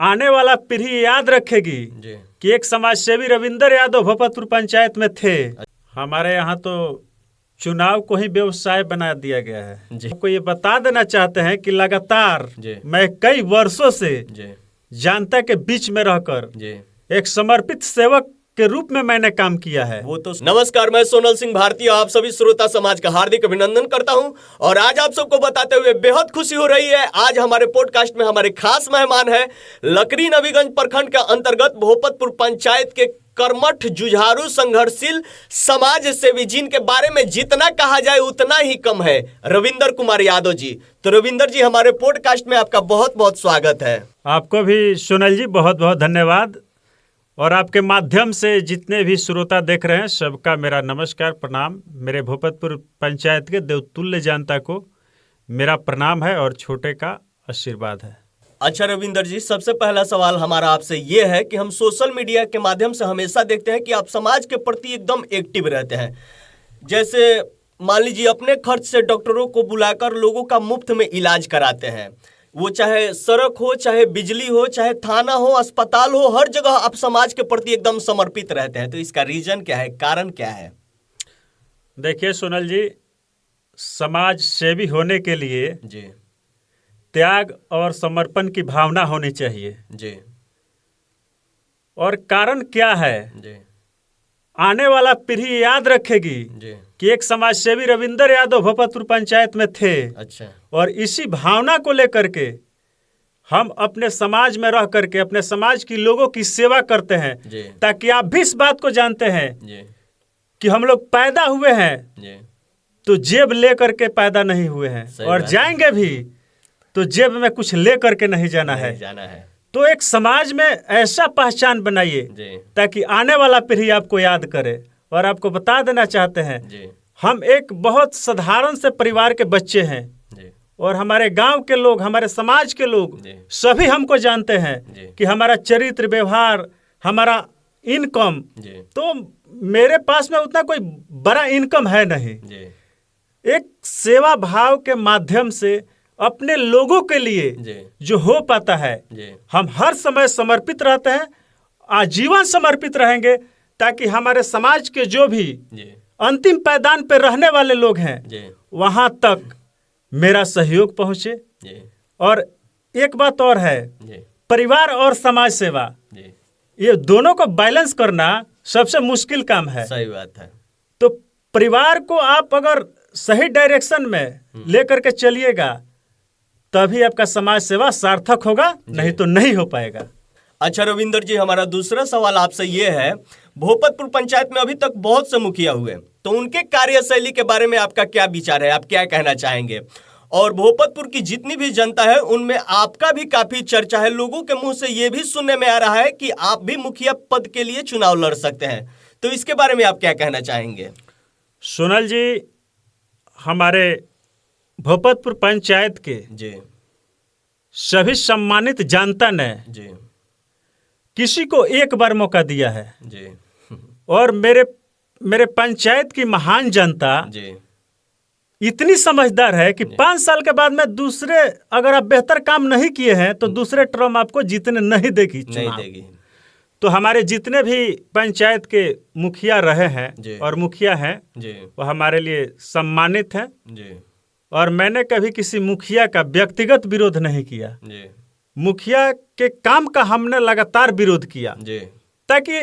आने वाला पीढ़ी याद रखेगी जी कि एक समाजसेवी रविंदर यादव भोपतपुर पंचायत में थे। हमारे यहाँ तो चुनाव को ही व्यवसाय बना दिया गया है। जी आपको ये बता देना चाहते हैं कि लगातार जी मैं कई वर्षों से जी जनता के बीच में रहकर जी एक समर्पित सेवक के रूप में मैंने काम किया है। वो तो नमस्कार, मैं सोनल सिंह भारती आप सभी श्रोता समाज का हार्दिक अभिनंदन करता हूं और आज आप सबको बताते हुए बेहद खुशी हो रही है। आज हमारे पॉडकास्ट में हमारे खास मेहमान हैं लकड़ी नबीगंज प्रखंड के अंतर्गत भोपतपुर पंचायत के कर्मठ जुझारू संघर्षशील समाज सेवी, जिनके बारे में जितना कहा जाए उतना ही कम है, रविंदर कुमार यादव जी। तो रविंदर जी, हमारे पॉडकास्ट में आपका बहुत बहुत स्वागत है। आपको भी सोनल जी बहुत बहुत धन्यवाद और आपके माध्यम से जितने भी श्रोता देख रहे हैं सबका मेरा नमस्कार प्रणाम। मेरे भोपतपुर पंचायत के देवतुल्य जनता को मेरा प्रणाम है और छोटे का आशीर्वाद है। अच्छा रविंदर जी, सबसे पहला सवाल हमारा आपसे ये है कि हम सोशल मीडिया के माध्यम से हमेशा देखते हैं कि आप समाज के प्रति एकदम एक्टिव रहते हैं। जैसे मान लीजिए अपने खर्च से डॉक्टरों को बुलाकर लोगों का मुफ्त में इलाज कराते हैं, वो चाहे सड़क हो, चाहे बिजली हो, चाहे थाना हो, अस्पताल हो, हर जगह आप समाज के प्रति एकदम समर्पित रहते हैं। तो इसका रीजन क्या है, कारण क्या है? देखिए सोनल जी, समाज सेवी होने के लिए जी त्याग और समर्पण की भावना होनी चाहिए। जी और कारण क्या है, जी आने वाला पीढ़ी याद रखेगी जी कि एक समाजसेवी रविंदर यादव भोपतपुर पंचायत में थे। अच्छा और इसी भावना को लेकर के हम अपने समाज में रह करके अपने समाज की लोगों की सेवा करते हैं, जी ताकि आप भी इस बात को जानते हैं जी कि हम लोग पैदा हुए हैं जी तो जेब ले करके पैदा नहीं हुए हैं सही और बात है। जाएंगे भी तो जेब में कुछ ले करके नहीं जाना है। जाना है तो एक समाज में ऐसा पहचान बनाइए जी ताकि आने वाला पीढ़ी आपको याद करे। और आपको बता देना चाहते हैं, जी हम एक बहुत साधारण से परिवार के बच्चे हैं जी और हमारे गांव के लोग, हमारे समाज के लोग जी सभी हमको जानते हैं जी कि हमारा चरित्र, व्यवहार, हमारा इनकम, जी तो मेरे पास में उतना कोई बड़ा इनकम है नहीं। जी एक सेवा भाव के माध्यम से अपने लोगों के लिए जी जो हो पाता है, जी हम हर समय समर्पित रहते हैं, आजीवन समर्पित रहेंगे, ताकि हमारे समाज के जो भी जी अंतिम पायदान पर रहने वाले लोग हैं जी वहां तक मेरा सहयोग पहुंचे। जी और एक बात और है, जी परिवार और समाज सेवा, जी ये दोनों को बैलेंस करना सबसे मुश्किल काम है। सही बात है। तो परिवार को आप अगर सही डायरेक्शन में लेकर के चलिएगा तभी आपका समाज सेवा सार्थक होगा, नहीं तो नहीं हो पाएगा। अच्छा रविंदर जी, हमारा दूसरा सवाल आपसे ये है, भोपतपुर पंचायत में अभी तक बहुत से मुखिया हुए, तो उनके कार्यशैली के बारे में आपका क्या विचार है, आप क्या कहना चाहेंगे? और भोपतपुर की जितनी भी जनता है उनमें आपका भी काफी चर्चा है, लोगों के मुंह से ये भी सुनने में आ रहा है कि आप भी मुखिया पद के लिए चुनाव लड़ सकते हैं, तो इसके बारे में आप क्या कहना चाहेंगे? सोनल जी, हमारे भोपतपुर पंचायत के जी सभी सम्मानित जनता ने जी किसी को एक बार मौका दिया है जी और मेरे पंचायत की महान जनता जी इतनी समझदार है कि 5 साल के बाद में दूसरे, अगर आप बेहतर काम नहीं किए हैं तो दूसरे टर्म आपको जीतने नहीं देगी नहीं चुनाव। देगी। तो हमारे जितने भी पंचायत के मुखिया रहे हैं जी और मुखिया हैं जी वो हमारे लिए सम्मानित हैं जी और मैंने कभी किसी मुखिया का व्यक्तिगत विरोध नहीं किया। जी मुखिया के काम का हमने लगातार विरोध किया, जी ताकि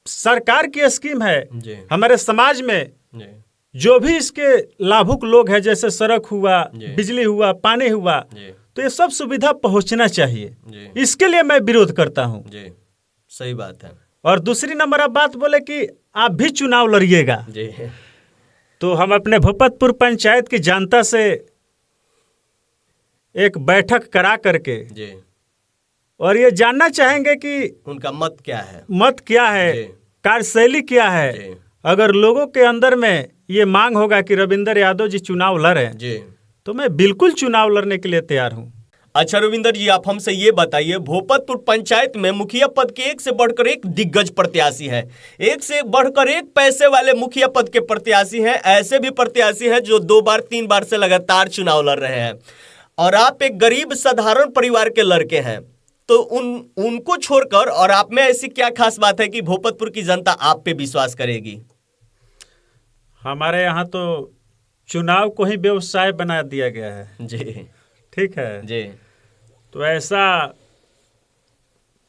सरकार की स्कीम है जी हमारे समाज में जी जो भी इसके लाभुक लोग हैं, जैसे सड़क हुआ, जी। बिजली हुआ, पानी हुआ, जी तो ये सब सुविधा पहुंचना चाहिए। जी इसके लिए मैं विरोध करता हूं। जी सही बात है। और दूसरी नंबर आप बात बोले कि आप भी चुनाव लड़िएगा, जी तो हम अपने भोपतपुर पंचायत की जनता से एक बैठक करा करके जी और ये जानना चाहेंगे कि उनका मत क्या है। मत क्या है, जी। कार्यशैली क्या है। जी अगर लोगों के अंदर में ये मांग होगा कि रविंदर यादव जी चुनाव लड़ें, जी तो मैं बिल्कुल चुनाव लड़ने के लिए तैयार हूँ। अच्छा रविंदर जी, आप हमसे ये बताइए, भोपतपुर पंचायत में मुखिया पद के एक से बढ़कर एक दिग्गज प्रत्याशी है, एक से बढ़कर एक पैसे वाले मुखिया पद के प्रत्याशी हैं, ऐसे भी प्रत्याशी हैं जो 2 बार 3 बार से लगातार चुनाव लड़ रहे हैं, और आप एक गरीब साधारण परिवार के लड़के हैं, तो उनको छोड़कर और आप में ऐसी क्या खास बात है कि भोपतपुर की जनता आप पे विश्वास करेगी? हमारे यहाँ तो चुनाव को ही व्यवसाय बना दिया गया है। जी ठीक है जी। तो ऐसा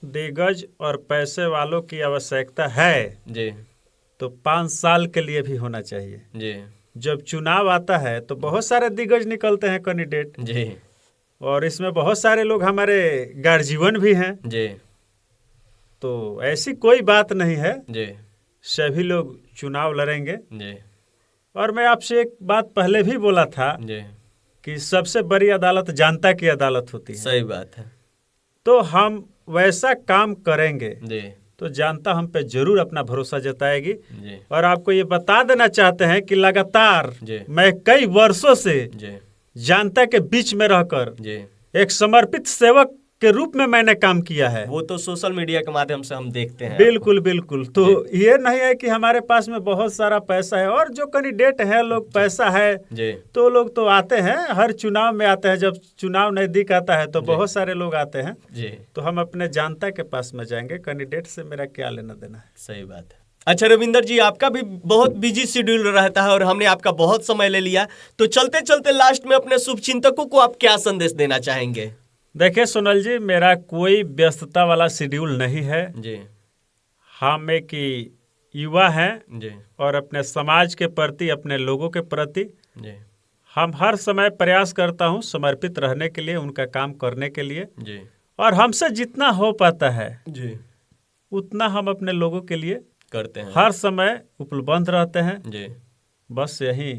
दिग्गज और पैसे वालों की आवश्यकता है जी तो 5 साल के लिए भी होना चाहिए। जी जब चुनाव आता है तो बहुत सारे दिग्गज निकलते हैं कैंडिडेट, जी और इसमें बहुत सारे लोग हमारे गार्जियन भी हैं। जी तो ऐसी कोई बात नहीं है, जी सभी लोग चुनाव लड़ेंगे। जी और मैं आपसे एक बात पहले भी बोला था जी। कि सबसे बड़ी अदालत जनता की अदालत होती है। सही बात है। तो हम वैसा काम करेंगे जी तो जनता हम पे जरूर अपना भरोसा जताएगी। जी और आपको ये बता देना चाहते हैं कि लगातार जी मैं कई वर्षों से जी जनता के बीच में रहकर जी। एक समर्पित सेवक के रूप में मैंने काम किया है। वो तो सोशल मीडिया के माध्यम से हम देखते हैं। बिल्कुल बिल्कुल। तो ये नहीं है कि हमारे पास में बहुत सारा पैसा है, और जो कैंडिडेट है लोग पैसा है जी तो लोग तो आते हैं, हर चुनाव में आते हैं। जब चुनाव नजदीक आता है तो बहुत सारे लोग आते हैं। जी। तो हम अपने जनता के पास में जाएंगे, कैंडिडेट से मेरा क्या लेना देना है। सही बात है। अच्छा रविंदर जी, आपका भी बहुत बिजी शेड्यूल रहता है और हमने आपका बहुत समय ले लिया, तो चलते चलते लास्ट में अपने शुभचिंतकों को आप क्या संदेश देना चाहेंगे? देखिए सोनल जी, मेरा कोई व्यस्तता वाला शेड्यूल नहीं है जी। हम एक युवा हैं जी और अपने समाज के प्रति, अपने लोगों के प्रति जी हम हर समय प्रयास करता हूं समर्पित रहने के लिए, उनका काम करने के लिए। जी और हमसे जितना हो पाता है जी उतना हम अपने लोगों के लिए करते हैं। हर समय उपलब्ध रहते हैं। जी बस यही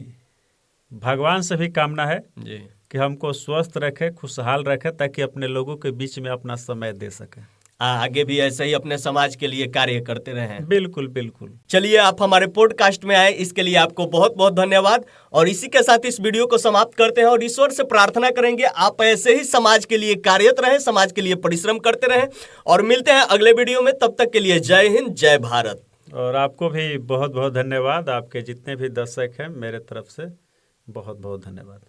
भगवान से भी कामना है जी कि हमको स्वस्थ रखे, खुशहाल रखे, ताकि अपने लोगों के बीच में अपना समय दे सके। आगे भी ऐसे ही अपने समाज के लिए कार्य करते रहें। बिल्कुल बिल्कुल। चलिए, आप हमारे पॉडकास्ट में आए, इसके लिए आपको बहुत बहुत धन्यवाद। और इसी के साथ इस वीडियो को समाप्त करते हैं और ईश्वर से प्रार्थना करेंगे आप ऐसे ही समाज के लिए कार्यरत रहें, समाज के लिए परिश्रम करते रहें। और मिलते हैं अगले वीडियो में, तब तक के लिए जय हिंद, जय भारत। और आपको भी बहुत बहुत धन्यवाद। आपके जितने भी दर्शक हैं, मेरे तरफ से बहुत बहुत धन्यवाद।